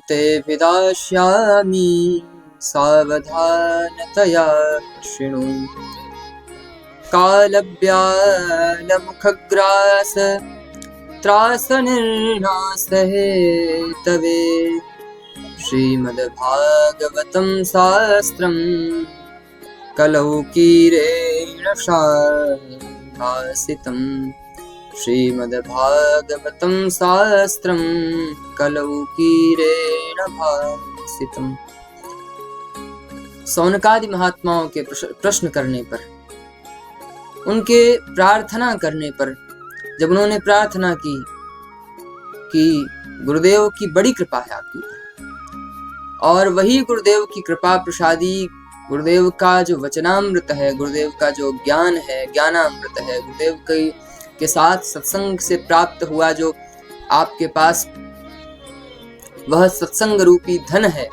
ते विदास्यामि सावधानतया शृणु। कालव्यालमुखग्रास त्रासनिर्नासहे तवे श्रीमद्भागवतं शास्त्रम् कलौकीरेण भासितम्। श्रीमद्भागवतं शास्त्रम् कलौकीरेण भासितम्। सौनकादि महात्माओं के प्रश्न करने पर, उनके प्रार्थना करने पर, जब उन्होंने प्रार्थना की कि गुरुदेव की बड़ी कृपा है आपके ऊपर, और वही गुरुदेव की कृपा प्रसादी, गुरुदेव का जो वचनामृत है, गुरुदेव का जो ज्ञान है, ज्ञानामृत है, गुरुदेव के साथ सत्संग से प्राप्त हुआ जो आपके पास वह सत्संग रूपी धन है,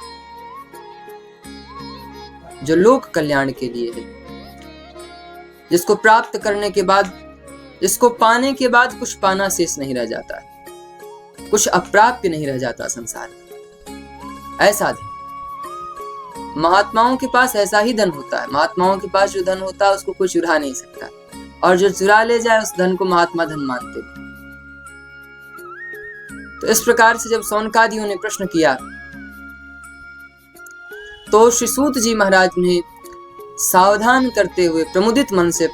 जो लोक कल्याण के लिए है, जिसको प्राप्त करने के बाद, जिसको पाने के बाद कुछ पाना शेष नहीं रह जाता, कुछ अप्राप्य नहीं रह जाता संसार में, ऐसा धन महात्माओं के पास ऐसा ही धन होता है। महात्माओं के पास जो धन होता है उसको कोई चुरा नहीं सकता, और जो चुरा ले जाए उस धन को महात्मा धन मानते हैं। तो इस प्रकार से जब सौनकादियों ने प्रश्न किया तो श्री सूत जी महाराज ने सावधान करते हुए प्रमुदित मन से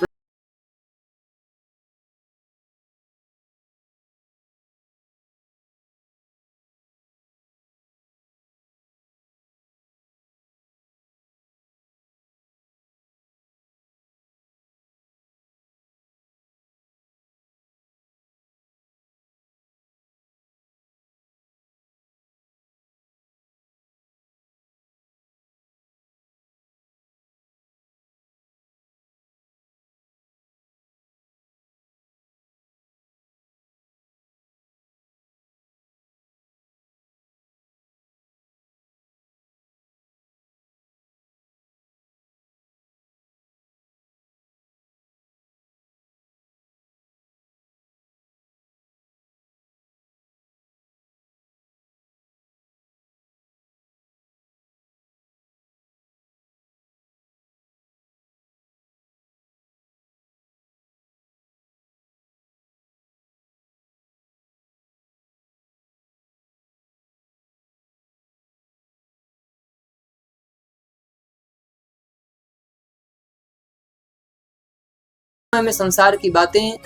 में संसार की बातें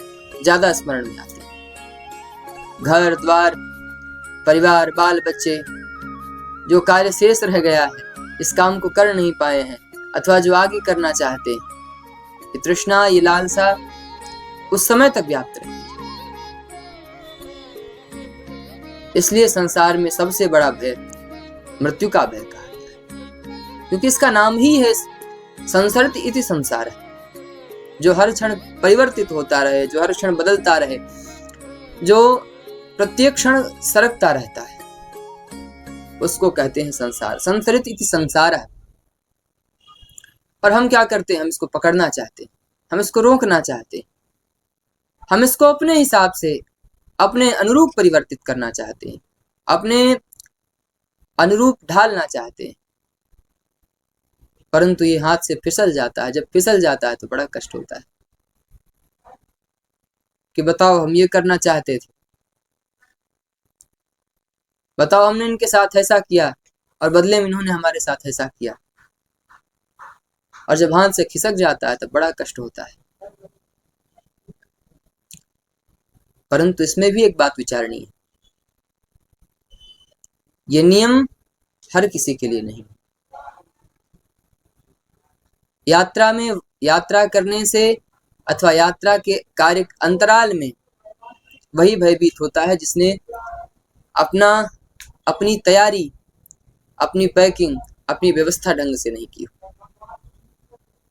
ज्यादा स्मरण में आती हैं। घर द्वार, परिवार, बाल बच्चे, जो कार्य शेष रह गया है, इस काम को कर नहीं पाए हैं, अथवा जो आगे करना चाहते हैं, ये तृष्णा, ये लालसा उस समय तक व्याप्त रहती है। इसलिए संसार में सबसे बड़ा भय मृत्यु का भय कहा गया है, क्योंकि इसका नाम ही है संसरति इति संसार है, जो हर क्षण परिवर्तित होता रहे, जो हर क्षण बदलता रहे, जो प्रत्येक क्षण सरकता रहता है, उसको कहते हैं संसार। संसरित इति संसार है। और हम क्या करते हैं? हम इसको पकड़ना चाहते हैं, हम इसको रोकना चाहते हैं, हम इसको अपने हिसाब से, अपने अनुरूप परिवर्तित करना चाहते हैं, अपने अनुरूप ढालना चाहते हैं, परंतु ये हाथ से फिसल जाता है। जब फिसल जाता है तो बड़ा कष्ट होता है कि बताओ हम ये करना चाहते थे, बताओ हमने इनके साथ ऐसा किया और बदले में इन्होंने हमारे साथ ऐसा किया, और जब हाथ से खिसक जाता है तो बड़ा कष्ट होता है। परंतु इसमें भी एक बात विचारनी है, ये नियम हर किसी के लिए नहीं। यात्रा में, यात्रा करने से अथवा यात्रा के कार्य अंतराल में वही भयभीत होता है जिसने अपनी तैयारी, अपनी पैकिंग, अपनी व्यवस्था ढंग से नहीं की,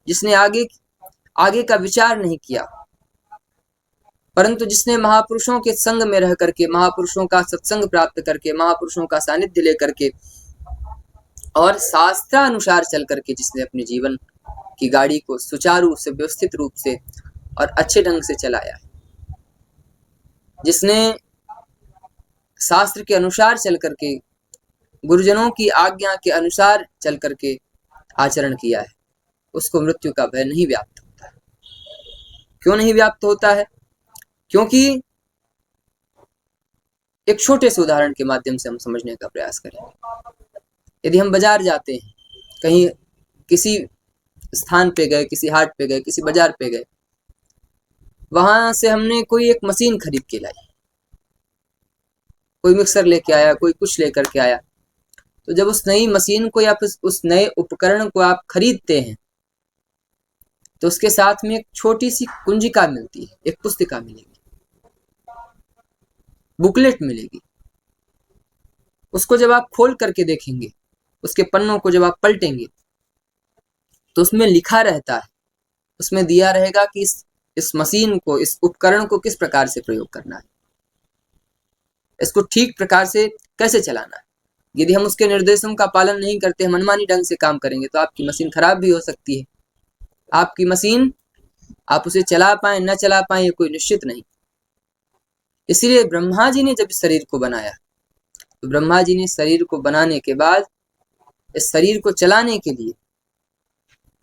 जिसने आगे का विचार नहीं किया। परंतु जिसने महापुरुषों के संग में रह करके, महापुरुषों का सत्संग प्राप्त करके, महापुरुषों का सानिध्य लेकर के और शास्त्रानुसार चल करके जिसने अपने जीवन की गाड़ी को सुचारू से, व्यवस्थित रूप से और अच्छे ढंग से चलाया है, जिसने शास्त्र के अनुसार चल करके गुरुजनों की आज्ञा के अनुसार चल करके आचरण किया है, उसको मृत्यु का भय नहीं व्याप्त होता है। क्यों नहीं व्याप्त होता है? क्योंकि एक छोटे से उदाहरण के माध्यम से हम समझने का प्रयास करेंगे। यदि हम बाजार जाते हैं, कहीं किसी स्थान पे गए, किसी हाट पे गए, किसी बाजार पे गए, वहां से हमने कोई एक मशीन खरीद के लाई, कोई मिक्सर लेके आया, कोई कुछ लेकर के आया, तो जब उस नई मशीन को या फिर उस नए उपकरण को आप खरीदते हैं तो उसके साथ में एक छोटी सी कुंजिका मिलती है, एक पुस्तिका मिलेगी, बुकलेट मिलेगी। उसको जब आप खोल करके देखेंगे, उसके पन्नों को जब आप पलटेंगे तो उसमें लिखा रहता है, उसमें दिया रहेगा कि इस मशीन को, इस उपकरण को किस प्रकार से प्रयोग करना है, इसको ठीक प्रकार से कैसे चलाना है। यदि हम उसके निर्देशों का पालन नहीं करते, मनमानी ढंग से काम करेंगे तो आपकी मशीन खराब भी हो सकती है। आपकी मशीन, आप उसे चला पाए न चला पाए ये कोई निश्चित नहीं। इसलिए ब्रह्मा जी ने जब शरीर को बनाया तो ब्रह्मा जी ने शरीर को बनाने के बाद इस शरीर को चलाने के लिए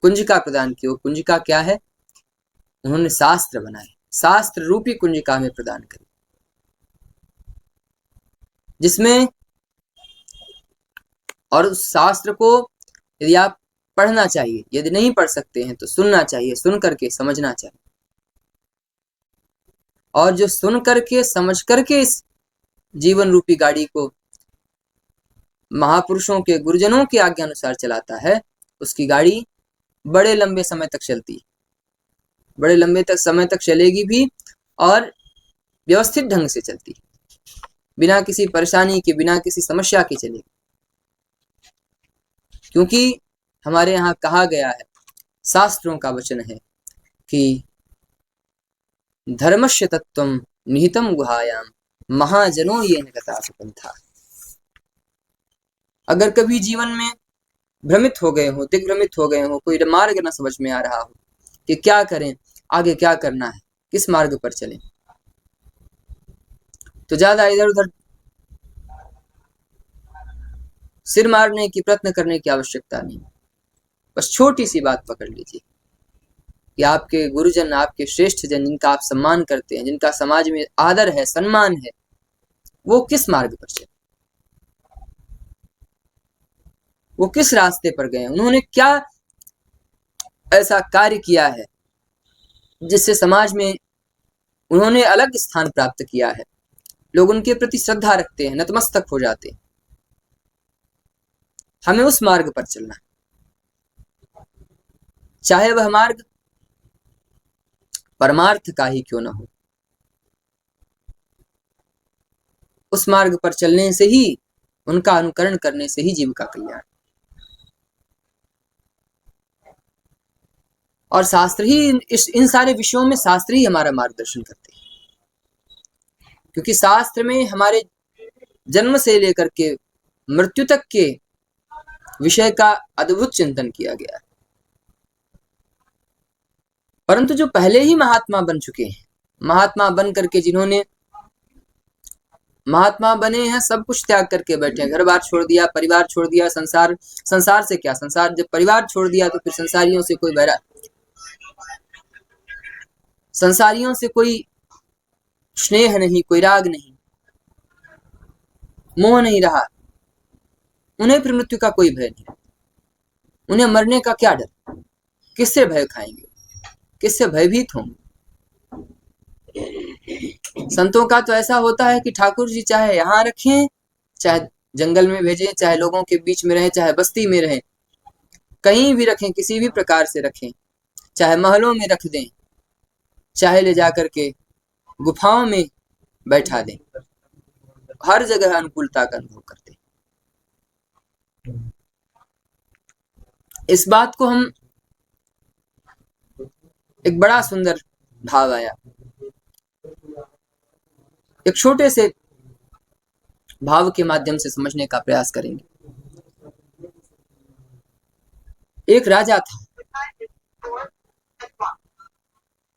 कुंजिका प्रदान की। वो कुंजिका क्या है? उन्होंने शास्त्र बनाए, शास्त्र रूपी कुंजिका में प्रदान करी, जिसमें, और उस शास्त्र को यदि आप पढ़ना चाहिए, यदि नहीं पढ़ सकते हैं तो सुनना चाहिए, सुन करके समझना चाहिए। और जो सुन करके समझ करके इस जीवन रूपी गाड़ी को महापुरुषों के, गुरुजनों के आज्ञा अनुसार चलाता है, उसकी गाड़ी बड़े लंबे समय तक चलती है, बड़े लंबे समय तक चलेगी भी, और व्यवस्थित ढंग से चलती है, बिना किसी परेशानी के, बिना किसी समस्या के चलेगी। क्योंकि हमारे यहाँ कहा गया है, शास्त्रों का वचन है कि धर्मस्य तत्वम निहितम गुहायाम महाजनो ये गता सुपंथा। अगर कभी जीवन में भ्रमित हो गए हो, दिग्भ्रमित हो गए हो, कोई मार्ग न समझ में आ रहा हो कि क्या करें, आगे क्या करना है, किस मार्ग पर चलें, तो ज्यादा इधर उधर सिर मारने की, प्रयत्न करने की आवश्यकता नहीं। बस छोटी सी बात पकड़ लीजिए कि आपके गुरुजन, आपके श्रेष्ठ जन, जिनका आप सम्मान करते हैं, जिनका समाज में आदर है, सम्मान है, वो किस मार्ग पर चले, वो किस रास्ते पर गए, उन्होंने क्या ऐसा कार्य किया है जिससे समाज में उन्होंने अलग स्थान प्राप्त किया है, लोग उनके प्रति श्रद्धा रखते हैं, नतमस्तक हो जाते हैं। हमें उस मार्ग पर चलना है, चाहे वह मार्ग परमार्थ का ही क्यों न हो। उस मार्ग पर चलने से ही, उनका अनुकरण करने से ही जीव का कल्याण। और शास्त्र ही इन सारे विषयों में शास्त्र ही हमारा मार्गदर्शन करते हैं, क्योंकि शास्त्र में हमारे जन्म से लेकर के मृत्यु तक के विषय का अद्भुत चिंतन किया गया है। परंतु जो पहले ही महात्मा बन चुके हैं, महात्मा बन करके जिन्होंने, महात्मा बने हैं, सब कुछ त्याग करके बैठे हैं, घर बार छोड़ दिया, परिवार छोड़ दिया, संसार से क्या, संसार जब परिवार छोड़ दिया तो फिर संसारियों से कोई बैरा, संसारियों से कोई स्नेह नहीं, कोई राग नहीं, मोह नहीं रहा, उन्हें फिर मृत्यु का कोई भय नहीं, उन्हें मरने का क्या डर, किससे भय खाएंगे, किससे भयभीत होंगे। संतों का तो ऐसा होता है कि ठाकुर जी चाहे यहाँ रखें, चाहे जंगल में भेजें, चाहे लोगों के बीच में रहें, चाहे बस्ती में रहें, कहीं भी रखें, किसी भी प्रकार से रखें, चाहे महलों में रख दें, चाहे ले जाकर के गुफाओं में बैठा दें, हर जगह अनुकूलता का अनुभव करते हैं। इस बात को हम, एक बड़ा सुंदर भाव आया, एक छोटे से भाव के माध्यम से समझने का प्रयास करेंगे। एक राजा था,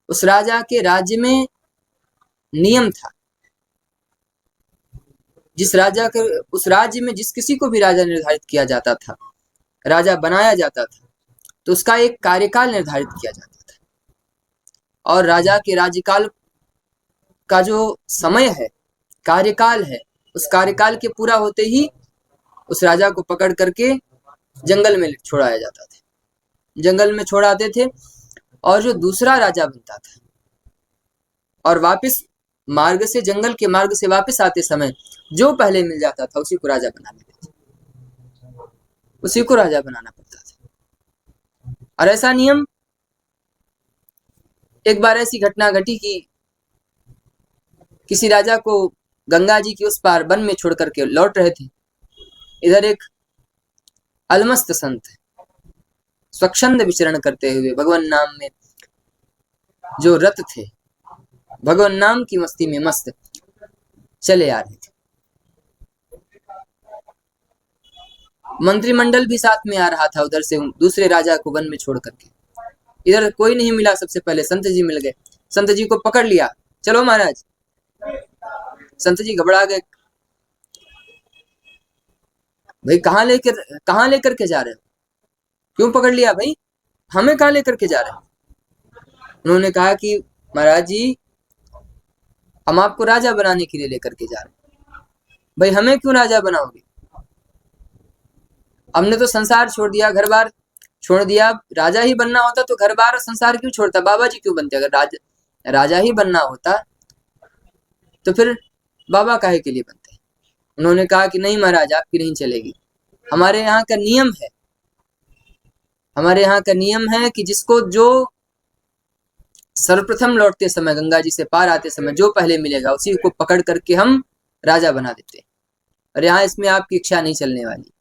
उस राजा के राज्य में नियम था जिस राजा के उस राज्य में जिस किसी को भी राजा निर्धारित किया जाता था, राजा बनाया जाता था, तो उसका एक कार्यकाल निर्धारित किया जाता था, और राजा के राज्यकाल का जो समय है, कार्यकाल है, उस कार्यकाल के पूरा होते ही उस राजा को पकड़ करके जंगल में छोड़ाया जाता था। जंगल में छोड़ाते थे, और जो दूसरा राजा बनता था और वापस मार्ग से, जंगल के मार्ग से वापस आते समय जो पहले मिल जाता था उसी को राजा बना लेते थे, उसी को राजा बनाना पड़ता था। और ऐसा नियम, एक बार ऐसी घटना घटी कि किसी राजा को गंगा जी के उस पार वन में छोड़ करके लौट रहे थे। इधर एक अलमस्त संत स्वच्छंद विचरण करते हुए भगवान नाम में जो रत थे, भगवान नाम की मस्ती में मस्त चले आ रहे थे। मंत्रिमंडल भी साथ में आ रहा था उधर से, दूसरे राजा को वन में छोड़ करके। इधर कोई नहीं मिला, सबसे पहले संत जी मिल गए। संत जी को पकड़ लिया, चलो महाराज। संत जी घबरा गए, भाई कहाँ लेकर के जा रहे हो, क्यों पकड़ लिया भाई, हमें कहाँ लेकर के जा रहे हो? उन्होंने कहा कि महाराज जी, हम आपको राजा बनाने के लिए लेकर के जा रहे हैं। भाई हमें क्यों राजा बनाओगे, हमने तो संसार छोड़ दिया, घर बार छोड़ दिया। राजा ही बनना होता तो घर बार और संसार क्यों छोड़ता, बाबा जी क्यों बनते? अगर राजा ही बनना होता तो फिर बाबा काहे के लिए बनते? उन्होंने कहा कि नहीं महाराज, आपकी नहीं चलेगी। हमारे यहाँ का नियम है, हमारे यहाँ का नियम है कि जिसको जो सर्वप्रथम लौटते समय, गंगा जी से पार आते समय जो पहले मिलेगा उसी को पकड़ करके हम राजा बना देते। और यहाँ इसमें आपकी इच्छा नहीं चलने वाली।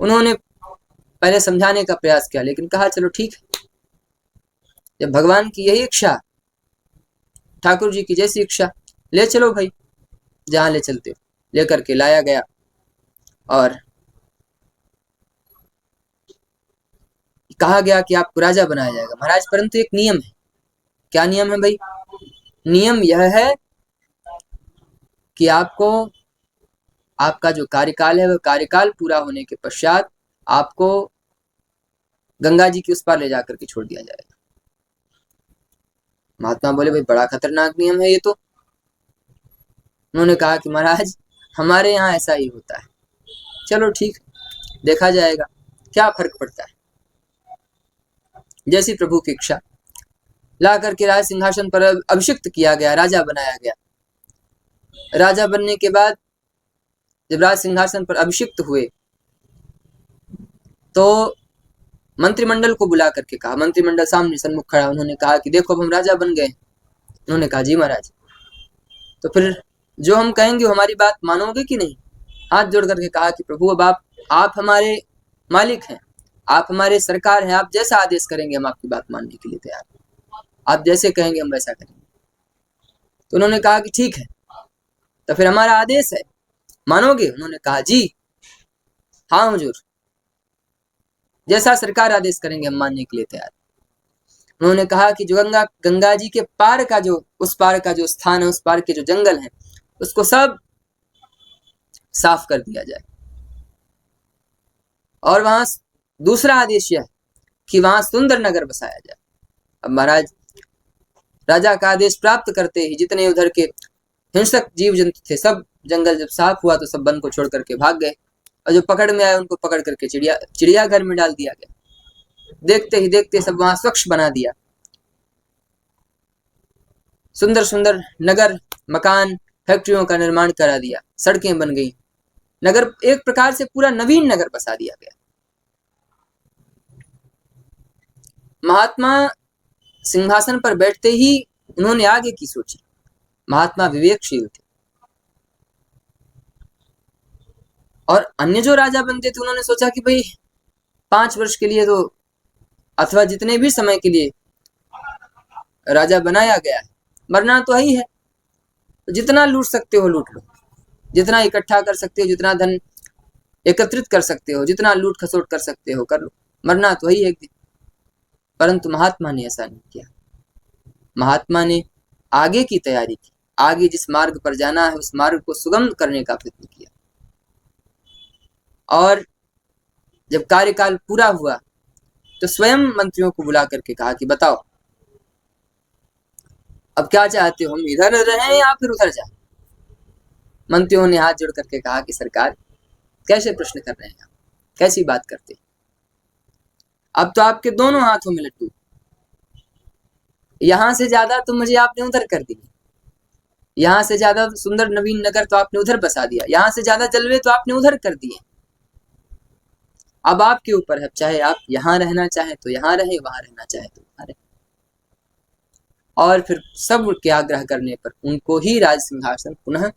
उन्होंने पहले समझाने का प्रयास किया, लेकिन कहा चलो ठीक है, जब भगवान की यही इच्छा, ठाकुर जी की जैसी इच्छा, ले चलो भाई, जहां ले चलते हो। लेकर के लाया गया और कहा गया कि आपको राजा बनाया जाएगा महाराज, परंतु एक नियम है। क्या नियम है भाई? नियम यह है कि आपको, आपका जो कार्यकाल है वह कार्यकाल पूरा होने के पश्चात आपको गंगा जी के उस पार ले जाकर के छोड़ दिया जाएगा। महात्मा बोले भाई बड़ा खतरनाक नियम है ये तो। उन्होंने कहा कि महाराज हमारे यहाँ ऐसा ही होता है, चलो ठीक, देखा जाएगा, क्या फर्क पड़ता है। जैसी प्रभु की इच्छा, ला करके राज सिंहासन पर अभिषिक्त किया गया, राजा बनाया गया। राजा बनने के बाद जब राज सिंहासन पर अभिषिक्त हुए तो मंत्रिमंडल को बुला करके कहा, मंत्रिमंडल सामने सन्मुख खड़ा, उन्होंने कहा कि देखो अब हम राजा बन गए। उन्होंने कहा जी महाराज, तो फिर जो हम कहेंगे वो हमारी बात मानोगे कि नहीं? हाथ जोड़ करके कहा कि प्रभु अब आप हमारे मालिक हैं, आप हमारे सरकार हैं, आप जैसा आदेश करेंगे हम आपकी बात मानने के लिए तैयार हैं, आप जैसे कहेंगे हम वैसा करेंगे। तो उन्होंने कहा कि ठीक है, तो फिर हमारा आदेश है, मानोगे? उन्होंने कहा जी हाँ हुजूर, जैसा सरकार आदेश करेंगे हम मानने के लिए तैयार। उन्होंने कहा कि जो गंगा जी के पार का जो, उस पार का जो स्थान है, उस पार के जो जंगल है, उसको सब साफ कर दिया जाए। और वहां दूसरा आदेश यह है कि वहां सुंदर नगर बसाया जाए। अब महाराज राजा का आदेश प्राप्त करते ही जितने उधर के हिंसक जीव जंतु थे, सब जंगल जब साफ हुआ तो सब वन को छोड़ करके भाग गए, और जो पकड़ में आए उनको पकड़ करके चिड़ियाघर में डाल दिया गया। देखते ही देखते सब वहां स्वच्छ बना दिया, सुंदर सुंदर नगर, मकान, फैक्ट्रियों का निर्माण करा दिया, सड़कें बन गई, नगर एक प्रकार से पूरा नवीन नगर बसा दिया गया। महात्मा सिंहासन पर बैठते ही उन्होंने आगे की सोची। महात्मा विवेकशील थे, और अन्य जो राजा बनते थे उन्होंने सोचा कि भाई 5 वर्ष के लिए तो, अथवा जितने भी समय के लिए राजा बनाया गया है, मरना तो ही है, तो जितना लूट सकते हो लूट लो, जितना इकट्ठा कर सकते हो, जितना धन एकत्रित कर सकते हो, जितना लूट खसोट कर सकते हो कर लो, मरना तो ही एक दिन। परंतु महात्मा ने ऐसा नहीं किया। महात्मा ने आगे की तैयारी की, आगे जिस मार्ग पर जाना है उस मार्ग को सुगम करने का प्रयत्न किया। और जब कार्यकाल पूरा हुआ तो स्वयं मंत्रियों को बुला करके कहा कि बताओ अब क्या चाहते हो, हम इधर रहें या फिर उधर जाएं। मंत्रियों ने हाथ जोड़ करके कहा कि सरकार कैसे प्रश्न कर रहे हैं आप, कैसी बात करते हैं, अब तो आपके दोनों हाथों में लड्डू, यहां से ज्यादा तो मुझे आपने उधर कर दिए, यहां से ज्यादा सुंदर नवीन नगर तो आपने उधर बसा दिया, यहां से ज्यादा जलवे तो आपने उधर कर दिए। अब आपके ऊपर है, चाहे आप यहां रहना चाहे तो यहां रहे, वहां रहना चाहे तो वहां रहे। और फिर सब के आग्रह करने पर उनको ही राज सिंहासन पुनः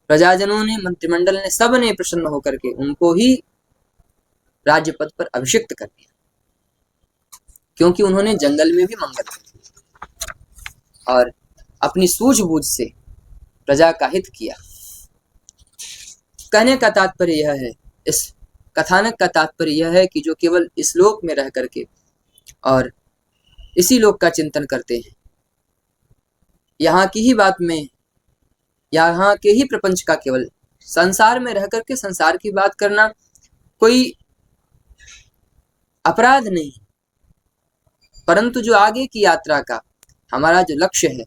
प्रजाजनों ने, मंत्रिमंडल ने, सब ने प्रसन्न होकर के उनको ही राज्य पद पर अभिषिक्त कर दिया, क्योंकि उन्होंने जंगल में भी मंगल किया और अपनी सूझबूझ से प्रजा का हित किया। कहने का तात्पर्य यह है, इस कथानक का तात्पर्य यह है कि जो केवल इस लोक में रह करके और इसी लोक का चिंतन करते हैं, यहाँ की ही बात में, यहाँ के ही प्रपंच का, केवल संसार में रह करके संसार की बात करना कोई अपराध नहीं, परंतु जो आगे की यात्रा का हमारा जो लक्ष्य है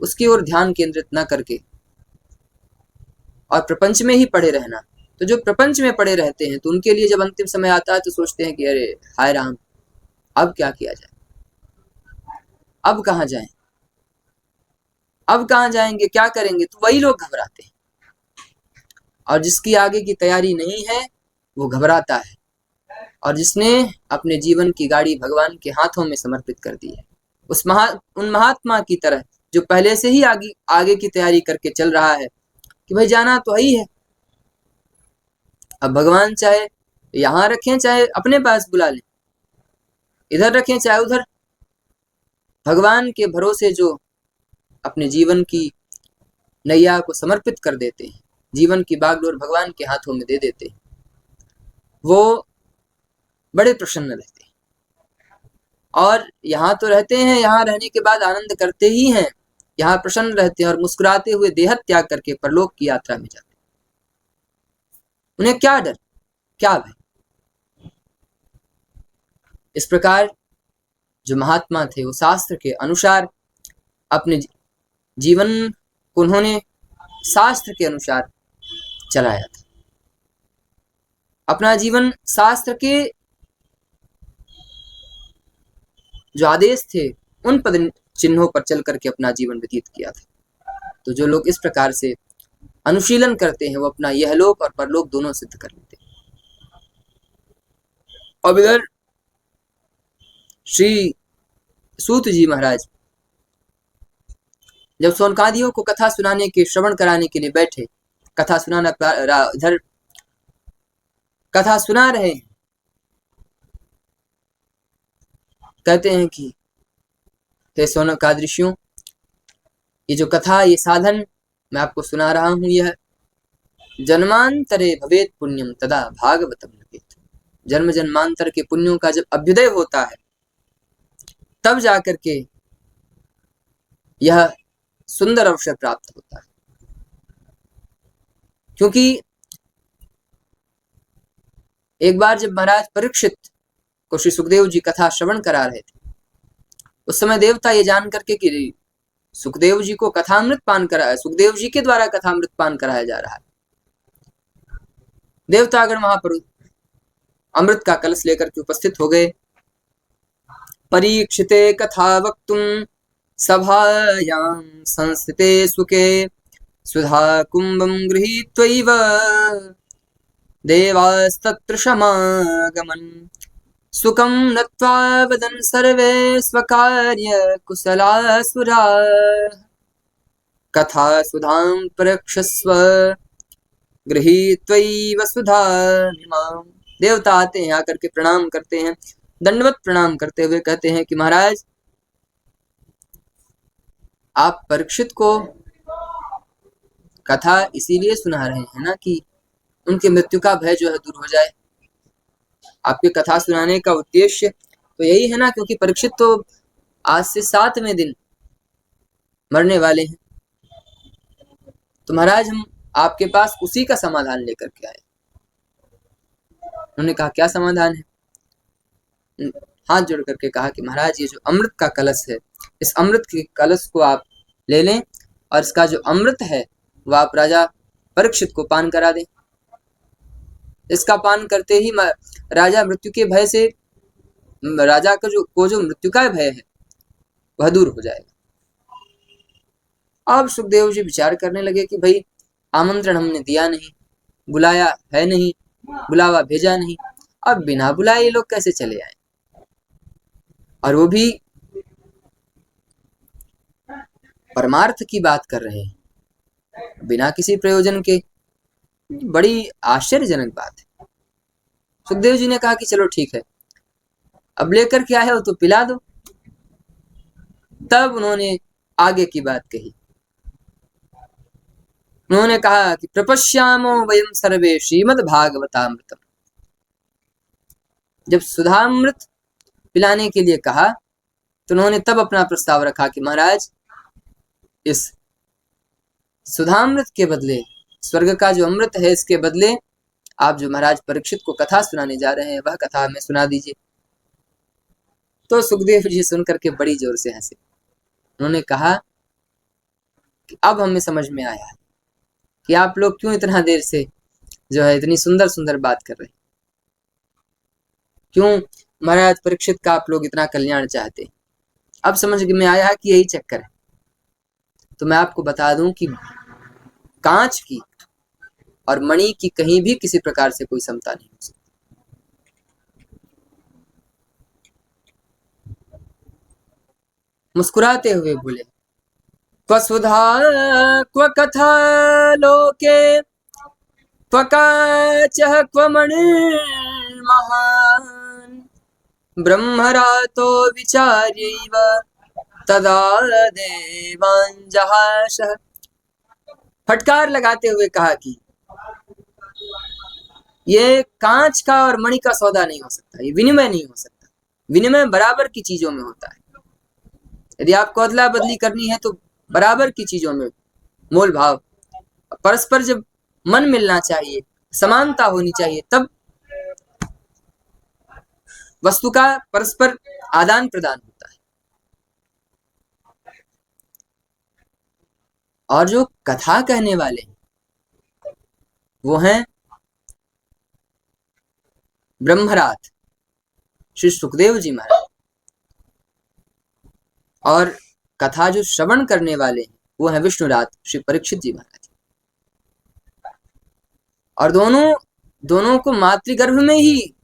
उसकी ओर ध्यान केंद्रित न करके और प्रपंच में ही पड़े रहना, तो जो प्रपंच में पड़े रहते हैं तो उनके लिए जब अंतिम समय आता है तो सोचते हैं कि अरे हाय राम, अब क्या किया जाए, अब कहाँ जाएं, अब कहाँ जाएंगे, क्या करेंगे, तो वही लोग घबराते हैं। और जिसकी आगे की तैयारी नहीं है वो घबराता है, और जिसने अपने जीवन की गाड़ी भगवान के हाथों में समर्पित कर दी है, उन महात्मा की तरह जो पहले से ही आगे की तैयारी करके चल रहा है कि भाई जाना तो ही है, अब भगवान चाहे यहाँ रखें चाहे अपने पास बुला लें, इधर रखें चाहे उधर, भगवान के भरोसे जो अपने जीवन की नैया को समर्पित कर देते हैं, जीवन की बागडोर भगवान के हाथों में दे देते हैं, वो बड़े प्रसन्न रहते हैं। और यहाँ तो रहते हैं, यहाँ रहने के बाद आनंद करते ही हैं, यहाँ प्रसन्न रहते हैं और मुस्कुराते हुए देह त्याग करके परलोक की यात्रा में जाते हैं। उन्हें क्या डर, क्या भय। इस प्रकार जो महात्मा थे वो शास्त्र के अनुसार अपने जीवन को उन्होंने शास्त्र के अनुसार चलाया था, अपना जीवन शास्त्र के जो आदेश थे उन पद चिन्हों पर चल करके अपना जीवन व्यतीत किया था। तो जो लोग इस प्रकार से अनुशीलन करते हैं वो अपना यहलोक और परलोक दोनों सिद्ध कर लेते हैं। अब इधर श्री सूत जी महाराज जब शौनकादियों को कथा सुनाने के, श्रवण कराने के लिए बैठे, कथा सुनाना इधर कथा सुना रहे हैं, कहते हैं कि हे शौनकादि ऋषियों, ये जो कथा, ये साधन मैं आपको सुना रहा हूं, यह जन्मांतरे भवेत पुण्यम तदा भागवतम लभेत। जन्म जन्मांतर के पुण्यों का जब अभ्युदय होता है तब जाकर के यह सुंदर अवसर प्राप्त होता है। क्योंकि एक बार जब महाराज परीक्षित को श्री सुखदेव जी कथा श्रवण करा रहे थे, उस समय देवता ये जान करके कि सुखदेव जी को कथामृत पान कराया, सुखदेव जी के द्वारा कथामृत पान कराया जा रहा है, देवता अगर वहां पर अमृत का कलश लेकर के उपस्थित हो गए। परीक्षिते कथा वक्तुम सभायां संस्थिते सुखे सुधा कुंभं गृहीत्वैव देवास्तत्र समागमन् सुखं नत्वा वदन् सर्वे स्वकार्य कुशलासुरा कथा सुधां परीक्षस्व गृहीत्वैव सुधामिमाम्। देवता आते हैं, आकर के प्रणाम करते हैं, दंडवत प्रणाम करते हुए कहते हैं कि महाराज आप परीक्षित को कथा इसीलिए सुना रहे हैं ना कि उनके मृत्यु का भय जो है दूर हो जाए। आपके कथा सुनाने का उद्देश्य तो यही है ना, क्योंकि परीक्षित तो आज से 7वें दिन मरने वाले हैं, तो महाराज हम आपके पास उसी का समाधान लेकर के आए। उन्होंने कहा क्या समाधान है? हाथ जोड़ करके कहा कि महाराज ये जो अमृत का कलश है, इस अमृत के कलश को आप ले लें और इसका जो अमृत है वह आप राजा परीक्षित को पान करा दें। इसका पान करते ही राजा मृत्यु के भय से, राजा का जो मृत्यु का भय है वह दूर हो जाएगा। अब सुखदेव जी विचार करने लगे कि भाई आमंत्रण हमने दिया नहीं, बुलाया है नहीं, बुलावा भेजा नहीं, अब बिना बुलाए ये लोग कैसे चले आए, और वो भी परमार्थ की बात कर रहे हैं बिना किसी प्रयोजन के। बड़ी आश्चर्यजनक बात है। सुखदेव जी ने कहा कि चलो ठीक है, अब लेकर के आए हो तो पिला दो। तब उन्होंने आगे की बात कही। उन्होंने कहा कि प्रपश्यामो वयम सर्वे श्रीमद् भागवतामृतम। जब सुधामृत पिलाने के लिए कहा तो उन्होंने तब अपना प्रस्ताव रखा कि महाराज इस सुधामृत के बदले, स्वर्ग का जो अमृत है इसके बदले आप जो महाराज परीक्षित को कथा सुनाने जा रहे हैं वह कथा हमें सुना दीजिए। तो सुखदेव जी सुनकर के बड़ी जोर से हंसे। उन्होंने कहा कि अब हमें समझ में आया कि आप लोग क्यों इतना देर से जो है इतनी सुंदर सुंदर बात कर रहे हैं, क्यों महाराज परीक्षित का आप लोग इतना कल्याण चाहते। अब समझ में आया कि यही चक्कर है। तो मैं आपको बता दूं कि कांच की और मणि की कहीं भी किसी प्रकार से कोई समता नहीं हो सकती। मुस्कुराते हुए बोले, क्व सुधा क्व कथा लोके क्व काचः क्व मणिर्महान् ब्रह्मरातो विचार्यैव तदा देवान् जहाशः। फटकार लगाते हुए कहा कि ये कांच का और मणि का सौदा नहीं हो सकता, ये विनिमय नहीं हो सकता। विनिमय बराबर की चीजों में होता है। यदि आपको अदला बदली करनी है तो बराबर की चीजों में मोल भाव, परस्पर जब मन मिलना चाहिए, समानता होनी चाहिए, तब वस्तु का परस्पर आदान प्रदान होता है। और जो कथा कहने वाले वो हैं ब्रह्मरात श्री सुखदेव जी महाराज, और कथा जो श्रवण करने वाले हैं वो है विष्णुरात श्री परीक्षित जी महाराज। और दोनों को मातृगर्भ में ही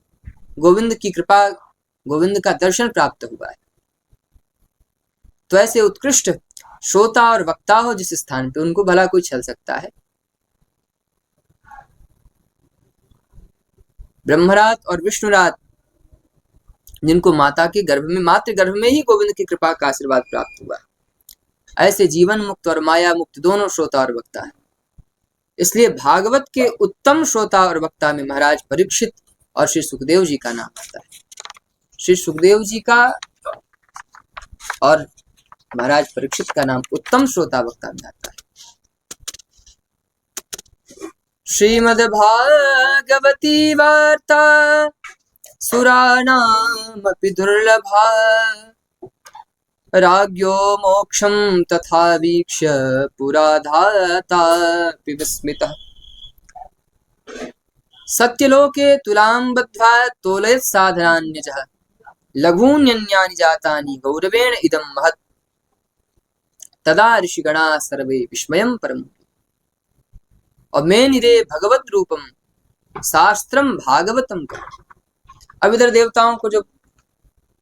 गोविंद की कृपा, गोविंद का दर्शन प्राप्त हुआ है। तो ऐसे उत्कृष्ट श्रोता और वक्ता हो जिस स्थान पे, उनको भला कोई छल सकता है? ब्रह्मरात और विष्णुरात जिनको माता के गर्भ में, मातृगर्भ में ही गोविंद की कृपा का आशीर्वाद प्राप्त हुआ, ऐसे जीवन मुक्त और माया मुक्त दोनों श्रोता और वक्ता है। इसलिए भागवत के उत्तम श्रोता और वक्ता में महाराज परीक्षित और श्री सुखदेव जी का नाम आता है। श्री सुखदेव जी का और महाराज परीक्षित का नाम उत्तम श्रोता वक्ता में आता है। श्रीमद्भागवती वार्ता सुराणामपि दुर्लभा राज्ञो मोक्षं तथा वीक्ष्य पुराधातापि विस्मितः सत्यलोके तुलां बद्ध्वा तोलयत् साधनान्यजः लघून्यन्यानि जातानि गौरवेण इदं महत् तदा ऋषिगणा सर्वे विस्मयं परम्। और मे निरे भगवत रूपम शास्त्रम भागवतम का। अब इधर देवताओं को जब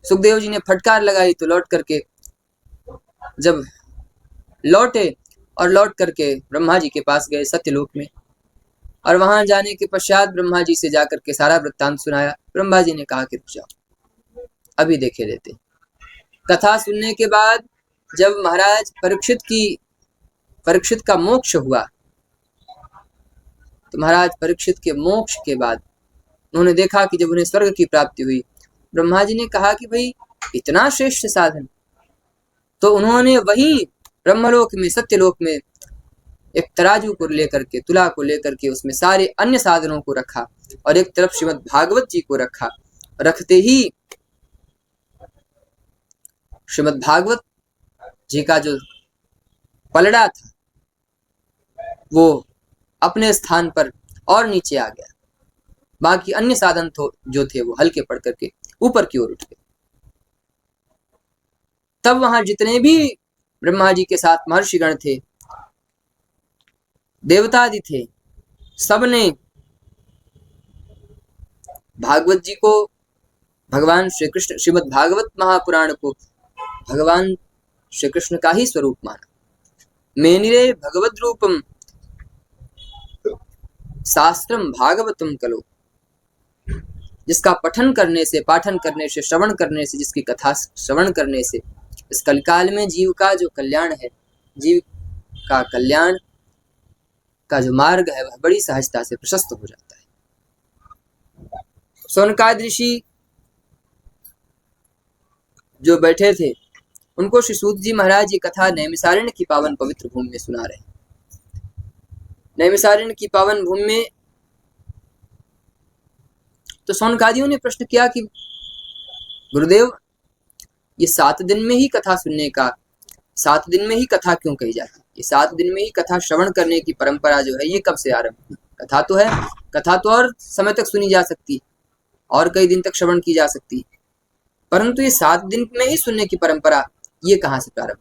सुखदेव जी ने फटकार लगाई तो लौट करके जब लौटे और लौट करके ब्रह्मा जी के पास गए सत्यलोक में, और वहां जाने के पश्चात ब्रह्मा जी से जाकर के सारा वृत्तांत सुनाया। ब्रह्मा जी ने कहा कि रुक जाओ, अभी देखे लेते। कथा सुनने के बाद जब महाराज परीक्षित का मोक्ष हुआ, तो महाराज परीक्षित के मोक्ष के बाद उन्होंने देखा कि जब उन्हें स्वर्ग की प्राप्ति हुई, ब्रह्मा जी ने कहा कि भाई इतना श्रेष्ठ साधन, तो उन्होंने वही ब्रह्मलोक में, सत्यलोक में एक तराजू को लेकर के, तुला को लेकर के उसमें सारे अन्य साधनों को रखा और एक तरफ श्रीमद् भागवत जी को रखा। रखते ही श्रीमद् भागवत जी का जो पलड़ा था वो अपने स्थान पर और नीचे आ गया। बाकी अन्य साधन तो जो थे वो हल्के पड़ करके ऊपर की ओर उठ गए। तब वहां जितने भी ब्रह्मा जी के साथ महर्षिगण थे, देवता आदि थे, सबने भागवत जी को, भगवान श्री कृष्ण, श्रीमद् भागवत महापुराण को भगवान श्री कृष्ण का ही स्वरूप माना। मेनिरे भगवद रूपम शास्त्रम भागवतम कलो, जिसका पठन करने से, पाठन करने से, श्रवण करने से, जिसकी कथा श्रवण करने से इस कलिकाल में जीव का जो कल्याण है, जीव का कल्याण का जो मार्ग है वह बड़ी सहजता से प्रशस्त हो जाता है। सौनकादि ऋषि जो बैठे थे उनको श्री सूत जी महाराज ये कथा नैमिषारण्य की पावन पवित्र भूमि में सुना रहे। नैमिषारण्य की पावन भूमि में तो सौनकादियों ने प्रश्न किया कि गुरुदेव, ये 7 दिन में ही कथा सुनने का, 7 दिन में ही कथा क्यों कही जाती? ये 7 दिन में ही कथा श्रवण करने की परंपरा जो है ये कब से आरंभ हुई? कथा तो है, कथा तो और समय तक सुनी जा सकती और कई दिन तक श्रवण की जा सकती, परंतु ये 7 दिन में ही सुनने की परंपरा ये कहाँ से प्रारंभ?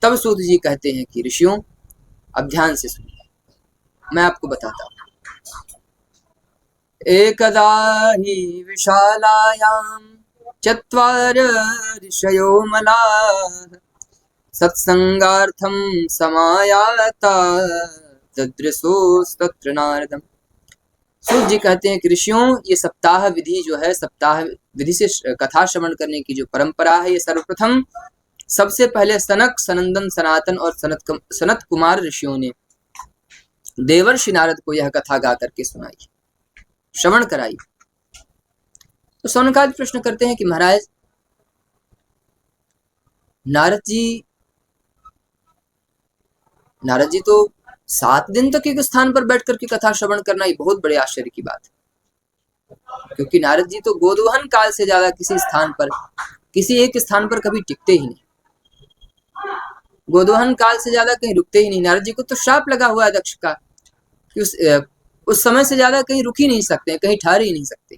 तब सूत जी कहते हैं कि ऋषियों, अब ध्यान से सुनिए, मैं आपको बताता हूँ। एकदा हि विशालायां चत्वार ऋषयो मलाः सत्संगार्थं समायाता ददृशोस्तत्र नारदम्। सूत जी कहते हैं कि ऋषियों, ये सप्ताह विधि जो है, सप्ताह विधि से कथा श्रवण करने की जो परंपरा है, ये सर्वप्रथम सबसे पहले सनक, सनंदन, सनातन और सनत कुमार ऋषियों ने देवर्षि नारद को यह कथा गा करके सुनाई, श्रवण कराई। तो सौनकादि प्रश्न करते हैं कि महाराज, नारद जी तो 7 दिन तक एक स्थान पर बैठ करके कथा श्रवण करना, ये बहुत बड़े आश्चर्य की बात है, क्योंकि नारद जी तो गोदोहन काल से ज्यादा किसी स्थान पर, किसी एक स्थान पर कभी टिकते ही नहीं। गोदोहन काल से ज्यादा कहीं रुकते ही नहीं। नारद जी को तो श्राप लगा हुआ है दक्ष का कि उस समय से ज्यादा कहीं रुक ही नहीं सकते, कहीं ठहर ही नहीं सकते।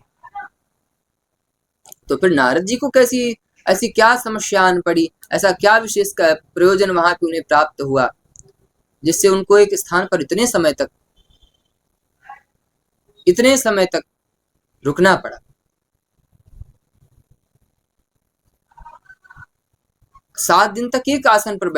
तो फिर नारद जी को कैसी, ऐसी क्या समस्या आन पड़ी, ऐसा क्या विशेष प्रयोजन वहां पे उन्हें प्राप्त हुआ जिससे उनको एक स्थान पर इतने समय तक रुकना पड़ा? 7 दिन तक एक आसन पर